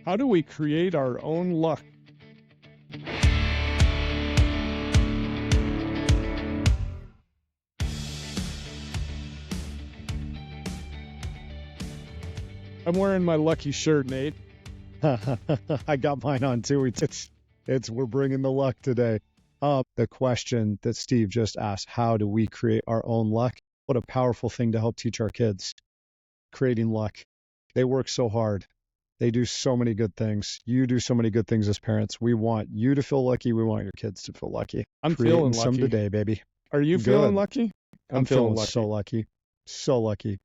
How do we create our own luck? I'm wearing my lucky shirt, Nate. I got mine on too. We're bringing the luck today. The question that Steve just asked, how do we create our own luck? What a powerful thing to help teach our kids. Creating luck. They work so hard. They do so many good things. You do so many good things as parents. We want you to feel lucky. We want your kids to feel lucky. I'm Creating feeling lucky. some today, baby. Are you Good. feeling lucky? I'm feeling so lucky. So lucky.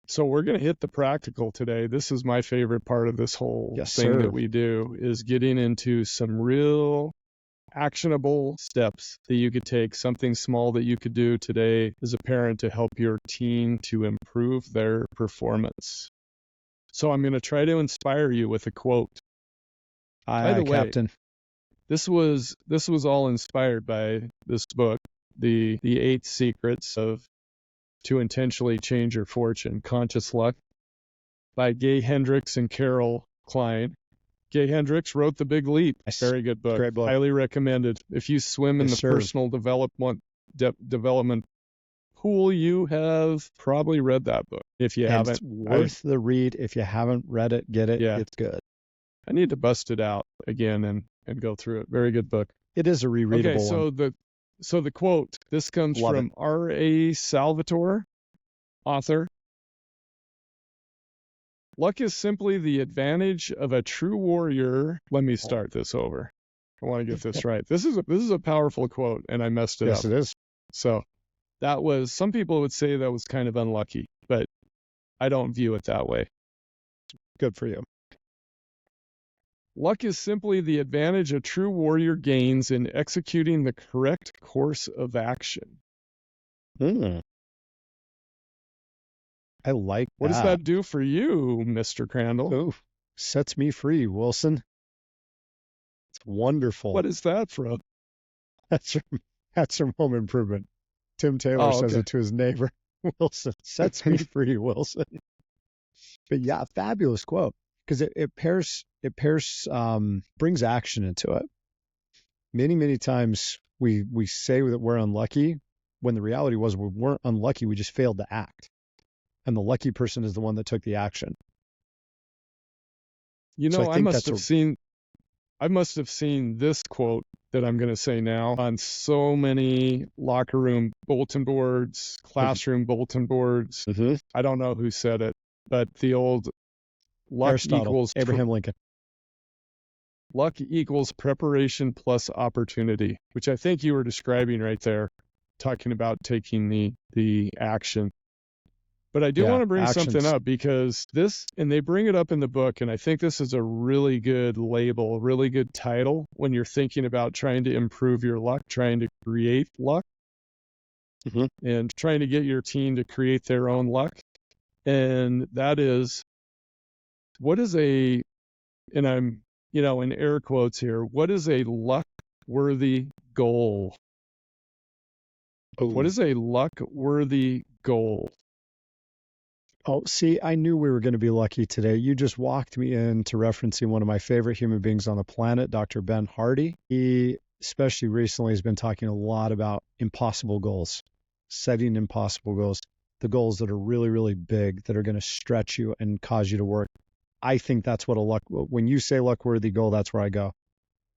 So we're going to hit the practical today. This is my favorite part of this whole thing that we do, is getting into some real actionable steps that you could take, something small that you could do today as a parent to help your teen to improve their performance. So I'm going to try to inspire you with a quote. By the way, Captain. This was all inspired by this book, the 8 Secrets to Intentionally Change Your Fortune, Conscious Luck, by Gay Hendricks and Carol Kline. Gay Hendricks wrote The Big Leap. Very good book. Great book. Highly recommended. If you swim in the personal development pool, you have probably read that book. If you haven't, it's worth the read. If you haven't read it, get it. Yeah. It's good. I need to bust it out again and go through it. Very good book. It is a rereadable one. So the quote, this comes from R.A. Salvatore, author. Luck is simply the advantage of a true warrior. Let me start this over. I want to get this right. This is a powerful quote, and I messed it up. Yes, it is. So that was, some people would say that was kind of unlucky, but I don't view it that way. Good for you. Luck is simply the advantage a true warrior gains in executing the correct course of action. I like that. What does that do for you, Mr. Crandall? Ooh, sets me free, Wilson. It's wonderful. What is that from? That's from Home Improvement. Tim Taylor says it to his neighbor. Wilson, sets me free, Wilson. But yeah, fabulous quote, because it brings action into it. Many times we say that we're unlucky when the reality was we weren't unlucky. We just failed to act. And the lucky person is the one that took the action. You know, I must have seen this quote that I'm going to say now on so many locker room bulletin boards, classroom bulletin boards. Mm-hmm. I don't know who said it, but the old luck Aristotle, equals Abraham Lincoln. Luck equals preparation plus opportunity, which I think you were describing right there, talking about taking the action. But I do want to bring something up, because and they bring it up in the book, and I think this is a really good label, really good title when you're thinking about trying to improve your luck, trying to create luck, and trying to get your teen to create their own luck. And that is, and I'm, in air quotes here, what is a luck-worthy goal? Ooh. What is a luck-worthy goal? Oh, see, I knew we were going to be lucky today. You just walked me into referencing one of my favorite human beings on the planet, Dr. Ben Hardy. He, especially recently, has been talking a lot about impossible goals, setting impossible goals, the goals that are really, really big, that are going to stretch you and cause you to work. I think that's what when you say luck-worthy goal, that's where I go.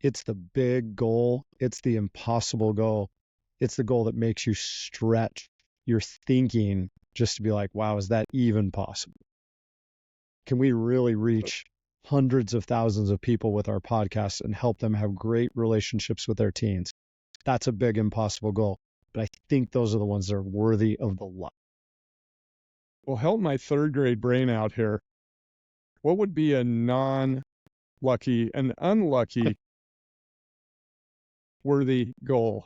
It's the big goal. It's the impossible goal. It's the goal that makes you stretch your thinking just to be like, wow, is that even possible? Can we really reach hundreds of thousands of people with our podcast and help them have great relationships with their teens? That's a big impossible goal. But I think those are the ones that are worthy of the luck. Well, help my third grade brain out here. What would be a non-lucky, an unlucky worthy goal?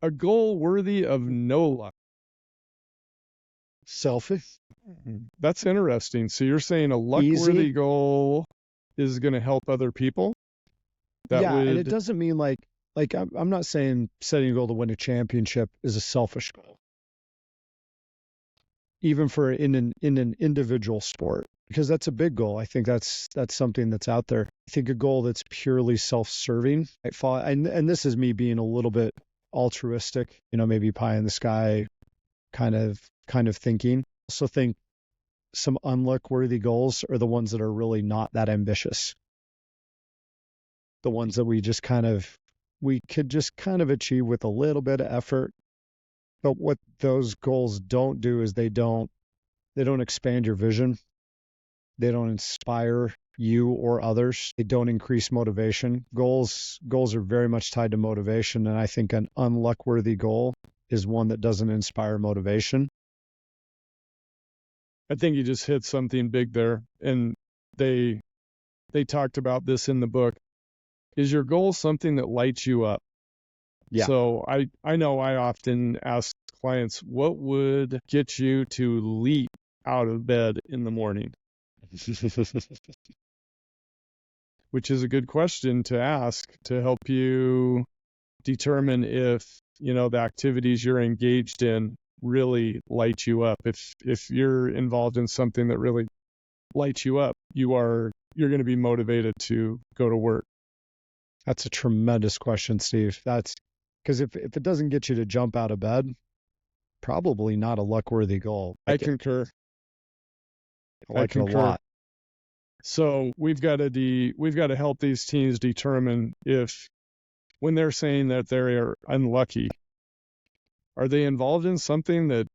A goal worthy of no luck. Selfish. That's interesting. So you're saying a luck-worthy goal is going to help other people? And it doesn't mean like I'm not saying setting a goal to win a championship is a selfish goal. Even in an individual sport, because that's a big goal. I think that's something that's out there. I think a goal that's purely self-serving, and this is me being a little bit altruistic, maybe pie in the sky kind of thinking. Also think some unluck-worthy goals are the ones that are really not that ambitious. The ones that we could just kind of achieve with a little bit of effort. But what those goals don't do is they don't expand your vision. They don't inspire you or others. They don't increase motivation. Goals are very much tied to motivation, and I think an unluck-worthy goal is one that doesn't inspire motivation. I think you just hit something big there, and they talked about this in the book. Is your goal something that lights you up? Yeah. So I know I often ask clients, what would get you to leap out of bed in the morning? Which is a good question to ask to help you determine if, the activities you're engaged in really light you up. If you're involved in something that really lights you up, you're going to be motivated to go to work. That's a tremendous question, Steve. That's because if it doesn't get you to jump out of bed, probably not a luck-worthy goal. I concur. I like it a lot. So we've got to help these teens determine if, when they're saying that they're unlucky, are they involved in something that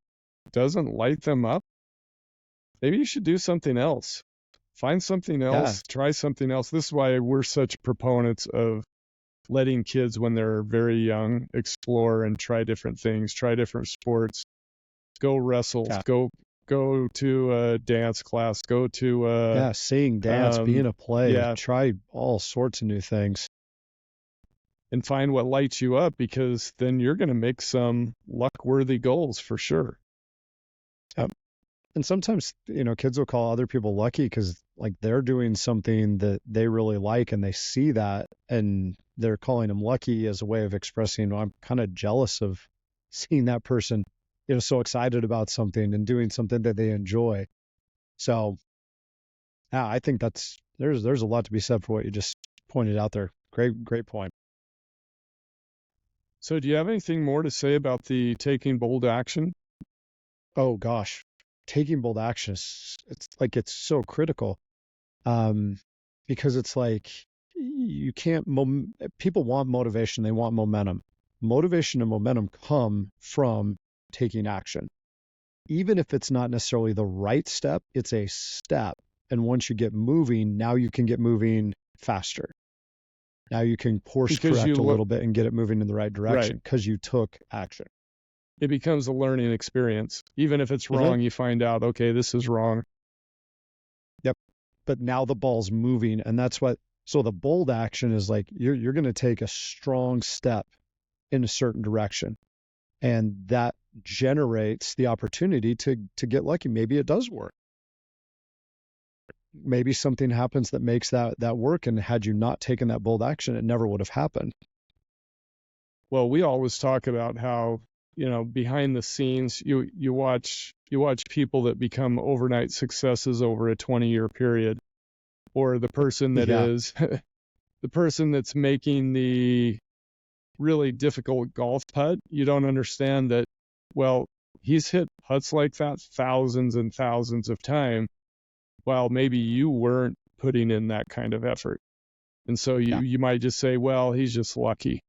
doesn't light them up? Maybe you should do something else. Find something else, Try something else. This is why we're such proponents of letting kids, when they're very young, explore and try different things, try different sports, go wrestle, go to a dance class, go to sing, dance, be in a play, try all sorts of new things. And find what lights you up, because then you're going to make some luck-worthy goals for sure. Yep. And sometimes, kids will call other people lucky because they're doing something that they really like and they see that and they're calling them lucky as a way of expressing, I'm kind of jealous of seeing that person, so excited about something and doing something that they enjoy. So, I think there's a lot to be said for what you just pointed out there. Great point. So do you have anything more to say about the taking bold action? Oh gosh, taking bold action it's so critical, because it's you can't. People want motivation. They want momentum. Motivation and momentum come from taking action, even if it's not necessarily the right step. It's a step, and once you get moving, now you can get moving faster. Now you can course correct a little bit and get it moving in the right direction because you took action. It becomes a learning experience. Even if it's wrong, you find out, okay, this is wrong. Yep. But now the ball's moving, and that's what. So the bold action is you're going to take a strong step in a certain direction, and that generates the opportunity to get lucky. Maybe it does work. Maybe something happens that makes that work, and had you not taken that bold action, it never would have happened. Well, we always talk about how, behind the scenes, you watch people that become overnight successes over a 20-year period, or the person that is the person that's making the really difficult golf putt. You don't understand that, well, he's hit putts like that thousands and thousands of times, while maybe you weren't putting in that kind of effort. And so you might just say, well, he's just lucky.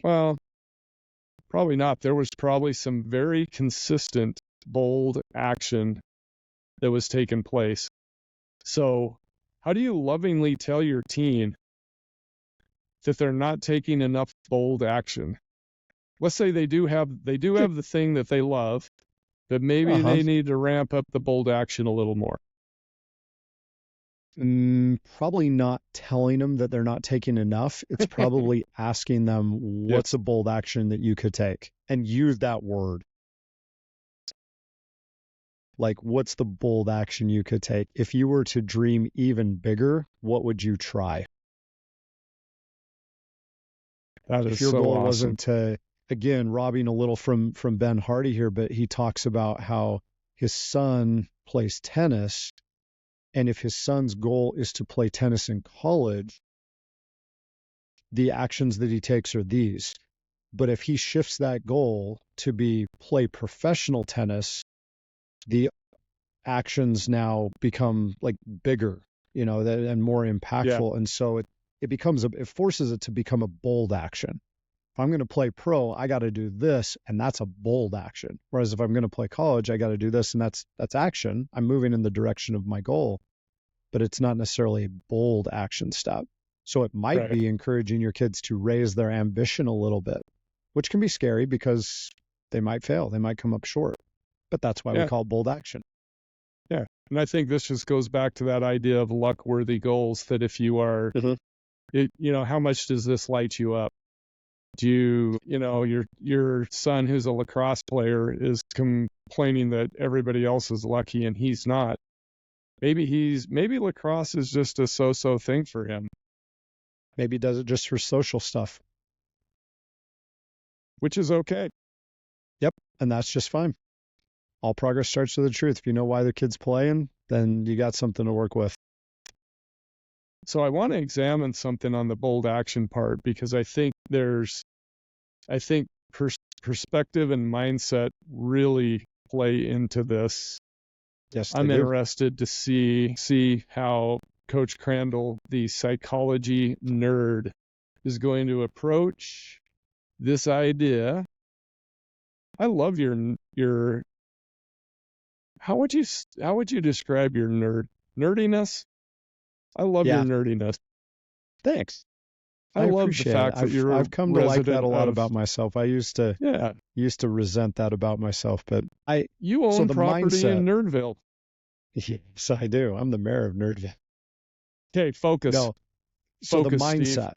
Well, probably not. There was probably some very consistent, bold action that was taking place. So how do you lovingly tell your teen that they're not taking enough bold action? Let's say they do have the thing that they love, but maybe they need to ramp up the bold action a little more. Probably not telling them that they're not taking enough. It's probably asking them, what's a bold action that you could take? And use that word. What's the bold action you could take? If you were to dream even bigger, what would you try? That is if your so goal awesome. Wasn't to, again, robbing a little from Ben Hardy here, but he talks about how his son plays tennis And if his son's goal is to play tennis in college, the actions that he takes are these. But if he shifts that goal to be play professional tennis, the actions now become like bigger, and more impactful. And so it forces it to become a bold action. If I'm going to play pro, I got to do this, and that's a bold action. Whereas if I'm going to play college, I got to do this, and that's action. I'm moving in the direction of my goal, but it's not necessarily a bold action step. So it might be encouraging your kids to raise their ambition a little bit, which can be scary because they might fail. They might come up short. But that's why we call it bold action. Yeah. And I think this just goes back to that idea of luck-worthy goals, that if you are, how much does this light you up? Do your son who's a lacrosse player is complaining that everybody else is lucky and he's not. Maybe lacrosse is just a so-so thing for him. Maybe he does it just for social stuff. Which is okay. Yep. And that's just fine. All progress starts with the truth. If you know why the kid's playing, then you got something to work with. So I want to examine something on the bold action part, because I think perspective and mindset really play into this. Yes, I'm interested to see how Coach Crandall, the psychology nerd, is going to approach this idea. I love your how would you describe your nerdiness? I love your nerdiness. Thanks. I love the fact that I've come to like that a lot about myself. I used to resent that about myself, but you own property in Nerdville. Yes, I do. I'm the mayor of Nerdville. Okay, focus. No. So focus, the mindset,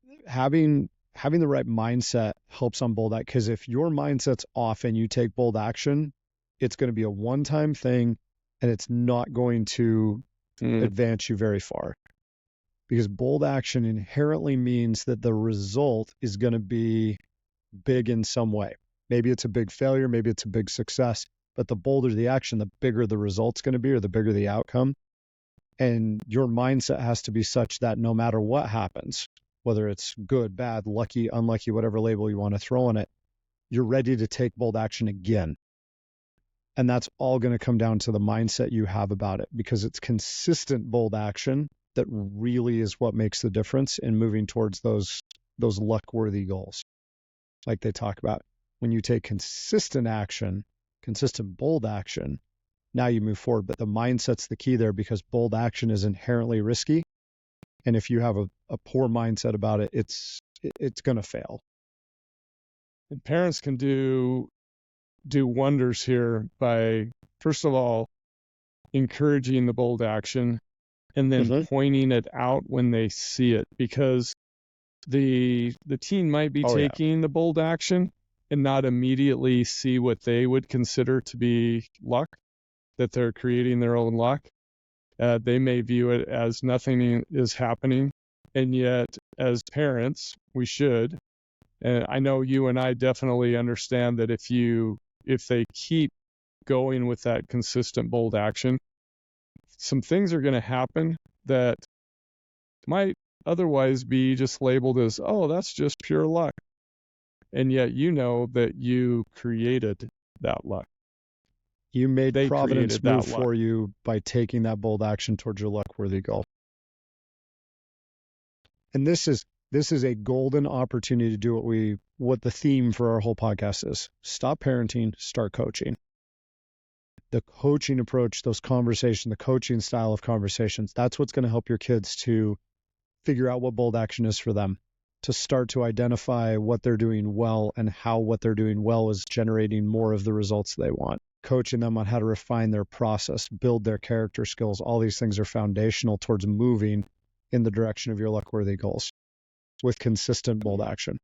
Steve. having the right mindset helps on bold action, because if your mindset's off and you take bold action, it's going to be a one-time thing and it's not going to advance you very far. Because bold action inherently means that the result is going to be big in some way. Maybe it's a big failure, maybe it's a big success, but the bolder the action, the bigger the result's going to be, or the bigger the outcome. And your mindset has to be such that no matter what happens, whether it's good, bad, lucky, unlucky, whatever label you want to throw on it, you're ready to take bold action again. And that's all going to come down to the mindset you have about it, because it's consistent bold action that really is what makes the difference in moving towards those luck-worthy goals. Like they talk about, when you take consistent action, consistent bold action, now you move forward. But the mindset's the key there, because bold action is inherently risky. And if you have a poor mindset about it, it's going to fail. And parents can do wonders here by, first of all, encouraging the bold action, and then pointing it out when they see it, because the teen might be taking the bold action and not immediately see what they would consider to be luck, that they're creating their own luck. They may view it as nothing is happening, and yet as parents, we should. And I know you and I definitely understand that if they keep going with that consistent bold action, some things are going to happen that might otherwise be just labeled as, oh, that's just pure luck. And yet you know that you created that luck. You made Providence move for you by taking that bold action towards your luck-worthy goal. And this is a golden opportunity to do what the theme for our whole podcast is. Stop parenting, start coaching. The coaching approach, those conversations, the coaching style of conversations, that's what's going to help your kids to figure out what bold action is for them, to start to identify what they're doing well and how what they're doing well is generating more of the results they want. Coaching them on how to refine their process, build their character skills. All these things are foundational towards moving in the direction of your luck-worthy goals with consistent bold action.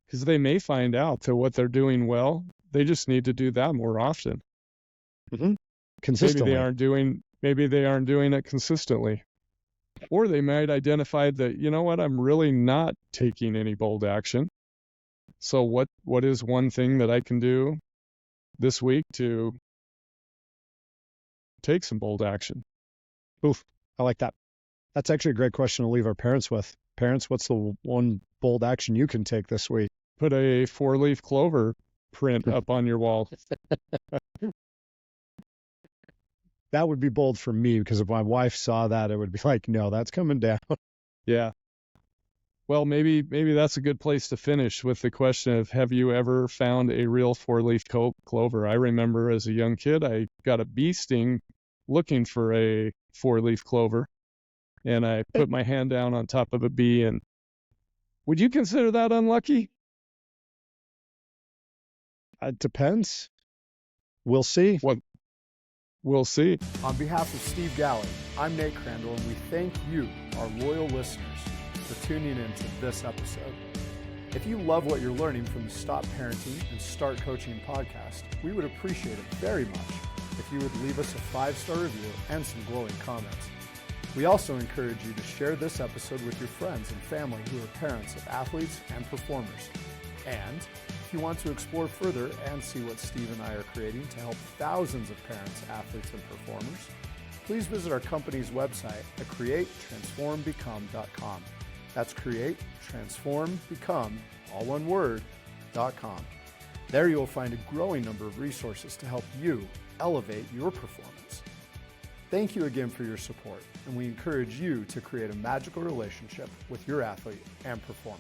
Because they may find out that what they're doing well, they just need to do that more often. Consistently. Maybe they aren't doing it consistently. Or they might identify that, you know what, I'm really not taking any bold action. So what is one thing that I can do this week to take some bold action? Oof, I like that. That's actually a great question to leave our parents with. Parents, what's the one bold action you can take this week? Put a 4-leaf clover print up on your wall. That would be bold for me, because if my wife saw that, it would be like, no, that's coming down. Yeah. Well, maybe that's a good place to finish with the question of, have you ever found a real 4-leaf clover? I remember as a young kid, I got a bee sting looking for a 4-leaf clover, and I put my hand down on top of a bee. And would you consider that unlucky? It depends. We'll see. Well, we'll see. On behalf of Steve Galley, I'm Nate Crandall, and we thank you, our loyal listeners, for tuning in to this episode. If you love what you're learning from the Stop Parenting and Start Coaching podcast, we would appreciate it very much if you would leave us a 5-star review and some glowing comments. We also encourage you to share this episode with your friends and family who are parents of athletes and performers. And if you want to explore further and see what Steve and I are creating to help thousands of parents, athletes, and performers, please visit our company's website at createtransformbecome.com. That's createtransformbecome, all one word, .com. There you will find a growing number of resources to help you elevate your performance. Thank you again for your support, and we encourage you to create a magical relationship with your athlete and performer.